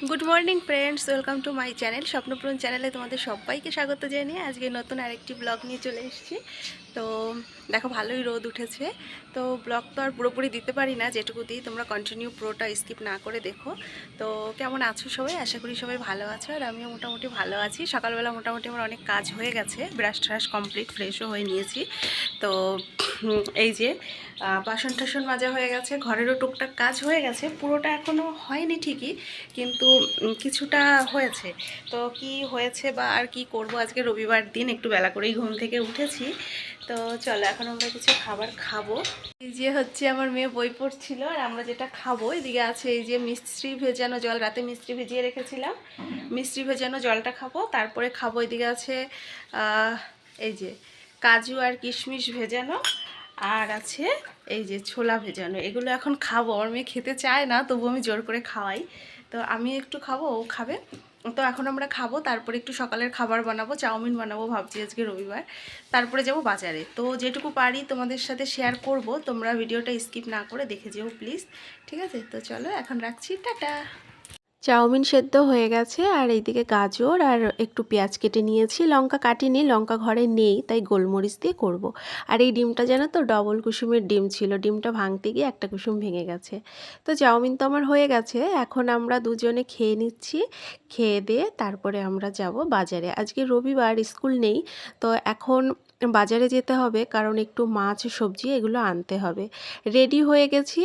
Good morning friends, welcome to my channel Swapnapuran চ্যানেলে তোমাদের সবাইকে স্বাগত জানিয়ে আজকে নতুন আরেকটি ব্লগ নিয়ে চলে এসেছি। তো দেখো ভালোই রোদ উঠেছে, তো ব্লগ তো আর পুরোপুরি দিতে পারি না, যেটুকু দিই তোমরা কন্টিনিউ পুরোটা স্কিপ না করে দেখো। তো কেমন আছো সবাই? আশা করি সবাই ভালো আছো, আর আমিও মোটামুটি ভালো আছি। সকালবেলা মোটামুটি আমার অনেক কাজ হয়ে গেছে, ব্রাশ ট্রাশ কমপ্লিট, ফ্রেশও হয়ে নিয়েছি। তো এই যে বাসন টাসন মাজা হয়ে গেছে, ঘরেরও টুকটাক কাজ হয়ে গেছে, পুরোটা এখনও হয়নি ঠিকই, কিন্তু কিছুটা হয়েছে। তো কি হয়েছে বা আর কি করব, আজকে রবিবার দিন একটু বেলা করেই ঘুম থেকে উঠেছি। তো চলো এখন আমরা কিছু খাবার খাবো। এই যে হচ্ছে আমার মেয়ে বই পড়ছিল, আর আমরা যেটা খাবো এদিকে আছে এই যে মিষ্টি ভেজানো জল, রাতে মিষ্টি ভিজিয়ে রেখেছিলাম, মিষ্টি ভেজানো জলটা খাবো। তারপরে খাবো এদিকে আছে এই যে কাজু আর কিশমিশ ভেজানো, আর আছে এই যে ছোলা ভেজানো। এগুলো এখন খাবো, আমার মেয়ে খেতে চায় না, তবু আমি জোর করে খাওয়াই। তো আমি একটু খাবো, ও খাবে। তো এখন আমরা খাবো, তারপরে একটু সকালের খাবার বানাবো, চাউমিন বানাবো ভাবছি আজকে রবিবার। তারপরে যাব বাজারে। তো যেটুকু পারি তোমাদের সাথে শেয়ার করব, তোমরা ভিডিওটা স্কিপ না করে দেখে যেও প্লিজ, ঠিক আছে? তো চলো এখন রাখছি, টাটা। চাউমিন সেদ্ধ হয়ে গেছে, আর এইদিকে গাজর আর একটু পেঁয়াজ কেটে নিয়েছি, লঙ্কা কাটিনি, লঙ্কা ঘরে নেই, তাই গোলমরিচ দিয়ে করব। আর এই ডিমটা জানো তো ডবল কুসুমের ডিম ছিল, ডিমটা ভাঙতে গিয়ে একটা কুসুম ভেঙে গেছে। তো চাউমিন তো আমার হয়ে গেছে, এখন আমরা দুজনে খেয়ে নিচ্ছি। খেয়ে দিয়ে তারপরে আমরা যাব বাজারে। আজকে রবিবার, স্কুল নেই, তো এখন বাজারে যেতে হবে, কারণ একটু মাছ সবজি এগুলো আনতে হবে। রেডি হয়ে গেছি,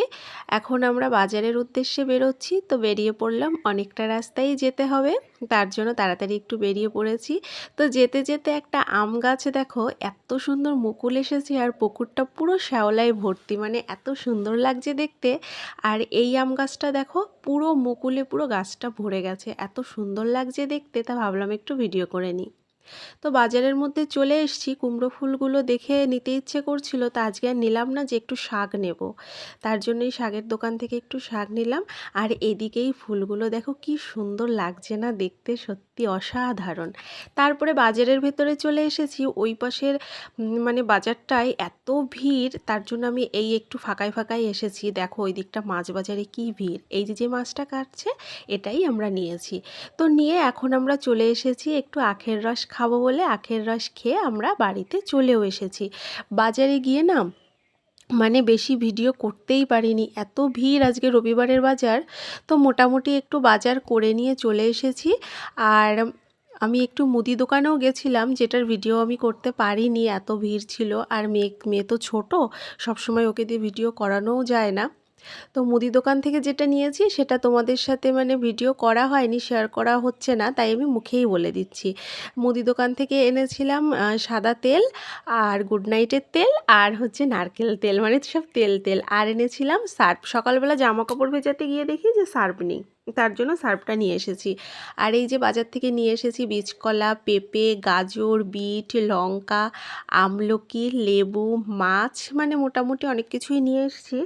এখন আমরা বাজারের উদ্দেশ্যে বেরোচ্ছি। তো বেরিয়ে পড়লাম, অনেকটা রাস্তায় যেতে হবে, তার জন্য তাড়াতাড়ি একটু বেরিয়ে পড়েছি। তো যেতে যেতে একটা আম গাছে দেখো এত সুন্দর মুকুল এসেছে, আর পুকুরটা পুরো শ্যাওলায় ভর্তি, মানে এত সুন্দর লাগছে দেখতে। আর এই আম গাছটা দেখো পুরো মুকুলে পুরো গাছটা ভরে গেছে, এত সুন্দর লাগছে দেখতে, তা ভাবলাম একটু ভিডিও করে নিই। তো বাজারের মধ্যে চলে এসেছি, কুমড়ো ফুলগুলো দেখে নিতে ইচ্ছে করছিল, তা আজকে আর নিলাম না, যে একটু শাক নেব, তার জন্যই শাকের দোকান থেকে একটু শাক নিলাম। আর এদিকেই ফুলগুলো দেখো কি সুন্দর লাগছে না দেখতে, সত্যি অসাধারণ। তারপরে বাজারের ভেতরে চলে এসেছি, ওই পাশের মানে বাজারটায় এত ভিড়, তার জন্য আমি এই একটু ফাঁকায় ফাঁকায় এসেছি। দেখো ওই দিকটা মাছ বাজারে কি ভিড়, এই যে যে মাছটা কাটছে এটাই আমরা নিয়েছি। তো নিয়ে এখন আমরা চলে এসেছি একটু আখের রস খাবো বলে, আখের রস খেয়ে আমরা বাড়িতে চলেও এসেছি। বাজারে গিয়ে না মানে বেশি ভিডিও করতেই পারিনি, এত ভিড়, আজকে রবিবারের বাজার। তো মোটামুটি একটু বাজার করে নিয়ে চলে এসেছি। আর আমি একটু মুদি দোকানেও গেছিলাম, যেটার ভিডিও আমি করতে পারিনি, এত ভিড় ছিল। আর মেয়ে মেয়ে তো ছোটো, সবসময় ওকে দিয়ে ভিডিও করানোও যায় না। তো মুদি দোকান থেকে যেটা নিয়েছি সেটা তোমাদের সাথে মানে ভিডিও করা হয়নি, শেয়ার করা হচ্ছে না, তাই আমি মুখেই বলে দিচ্ছি। মুদি দোকান থেকে এনেছিলাম সাদা তেল, আর গুড নাইটের তেল, আর হচ্ছে নারকেল তেল, মানে সব তেল তেল। আর এনেছিলাম সার্ফ, সকালবেলা জামা কাপড় ভেজাতে গিয়ে দেখি যে সার্ফ নেই, তার জন্য সার্ফটা নিয়ে এসেছি। আর এই যে বাজার থেকে নিয়ে এসেছি বীজকলা, পেঁপে, গাজর, বিট, লঙ্কা, আমলকি, লেবু, মাছ, মানে মোটামুটি অনেক কিছুই নিয়ে এসেছি।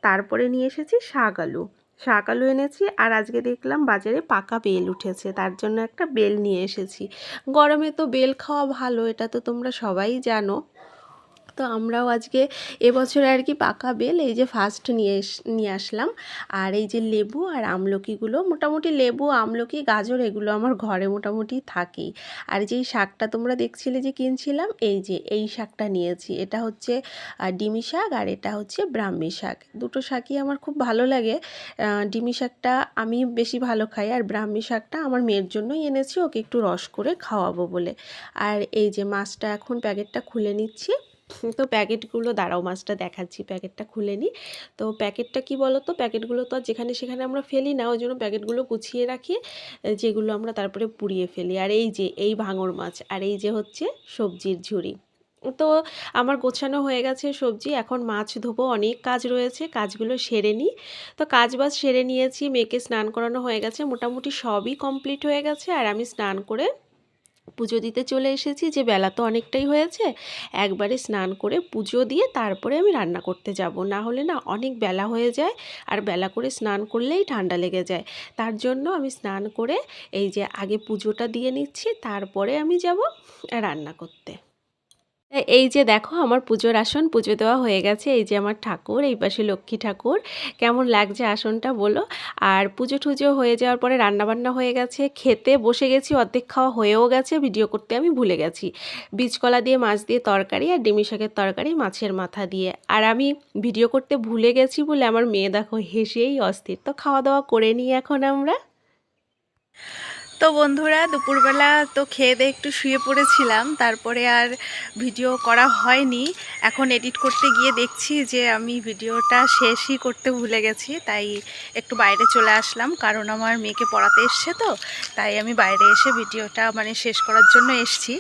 তারপরে নিয়ে এসেছি শাক আলু, শাক আলু এনেছি। আর আজকে দেখলাম বাজারে পাকা বেল উঠেছে, তার জন্য একটা বেল নিয়ে এসেছি। গরমে তো বেল খাওয়া ভালো, এটা তো তোমরা সবাই জানো। তো আমরাও আজকে এবছরে আর কি পাকা বেল এই যে ফার্স্ট নিয়ে আসলাম। আর এই যে লেবু আর আমলকিগুলো, মোটামুটি লেবু, আমলকি, গাজর এগুলো আমার ঘরে মোটামুটি থাকেই। আর যেই শাকটা তোমরা দেখছিলে যে কিনছিলাম, এই যে এই শাকটা নিয়েছি, এটা হচ্ছে ডিমি শাক, আর এটা হচ্ছে ব্রাহ্মী শাক। দুটো শাকই আমার খুব ভালো লাগে। ডিমি শাকটা আমি বেশি ভালো খাই, আর ব্রাহ্মী শাকটা আমার মেয়ের জন্যই এনেছি, ওকে একটু রস করে খাওয়াবো বলে। আর এই যে মাছটা এখন প্যাকেটটা খুলে নিচ্ছি। তো প্যাকেটগুলো দাঁড়াও, মাছটা দেখাচ্ছি, প্যাকেটটা খুলে নিই। তো প্যাকেটটা কি বলো তো, প্যাকেটগুলো তো আর যেখানে সেখানে আমরা ফেলি না, ওই জন্য প্যাকেটগুলো গুছিয়ে রাখি, যেগুলো আমরা তারপরে পুড়িয়ে ফেলি। আর এই যে এই ভাঙর মাছ, আর এই যে হচ্ছে সবজির ঝুড়ি। তো আমার গোছানো হয়ে গেছে সবজি, এখন মাছ ধোবো, অনেক কাজ রয়েছে, কাজগুলো সেরে নিই। তো কাজ বাজ সেরে নিয়েছি, মেয়েকে স্নান করানো হয়ে গেছে, মোটামুটি সবই কমপ্লিট হয়ে গেছে। আর আমি স্নান করে পুজো দিতে চলে এসেছি, যে বেলা তো অনেকটাই হয়েছে, একবারে স্নান করে পুজো দিয়ে তারপরে আমি রান্না করতে যাব, না হলে না অনেক বেলা হয়ে যায়, আর বেলা করে স্নান করলেই ঠান্ডা লেগে যায়। তার জন্য আমি স্নান করে এই যে আগে পুজোটা দিয়ে নিচ্ছি, তারপরে আমি যাব রান্না করতে। এই যে দেখো আমার পুজোর আসন, পুজো দেওয়া হয়ে গেছে। এই যে আমার ঠাকুর, এই পাশে লক্ষ্মী ঠাকুর। কেমন লাগছে আসনটা বলো? আর পুজো-টুজো হয়ে যাওয়ার পরে রান্নাবান্না হয়ে গেছে। খেতে বসে গেছি, অর্ধেক খাওয়া হয়েও গেছে, ভিডিও করতে আমি ভুলে গেছি। বীজকলা দিয়ে মাছ দিয়ে তরকারি আর ডিমি শাকের তরকারি মাছের মাথা দিয়ে। আর আমি ভিডিও করতে ভুলে গেছি বলে আমার মেয়ে দেখো হেসেই অস্থির। তো খাওয়া-দাওয়া করে নিই এখন আমরা। তো বন্ধুরা, দুপুরবেলা তো খেয়ে দিয়ে একটু শুয়ে পড়েছিলাম, তারপরে আর ভিডিও করা হয়নি। এখন এডিট করতে গিয়ে দেখছি যে আমি ভিডিওটা শেষই করতে ভুলে গেছি, তাই একটু বাইরে চলে আসলাম, কারণ আমার মেয়েকে পড়াতে এসছে, তো তাই আমি বাইরে এসে ভিডিওটা মানে শেষ করার জন্য এসছি।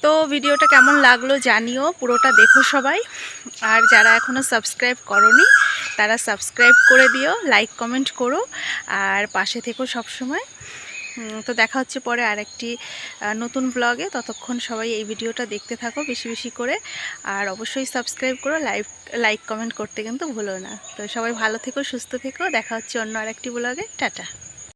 তো ভিডিওটা কেমন লাগলো জানিও, পুরোটা দেখো সবাই। আর যারা এখনও সাবস্ক্রাইব করোনি তারা সাবস্ক্রাইব করে দিও, লাইক কমেন্ট করো, আর পাশে থেকো সবসময়। তো দেখা হচ্ছে পরে আরেকটি নতুন ব্লগে। ততক্ষণ সবাই এই ভিডিওটা দেখতে থাকো বেশি বেশি করে, আর অবশ্যই সাবস্ক্রাইব করো, লাইক কমেন্ট করতে কিন্তু ভুলো না। তো সবাই ভালো থেকো, সুস্থ থেকো, দেখা হচ্ছে অন্য আরেকটি ব্লগে। টাটা।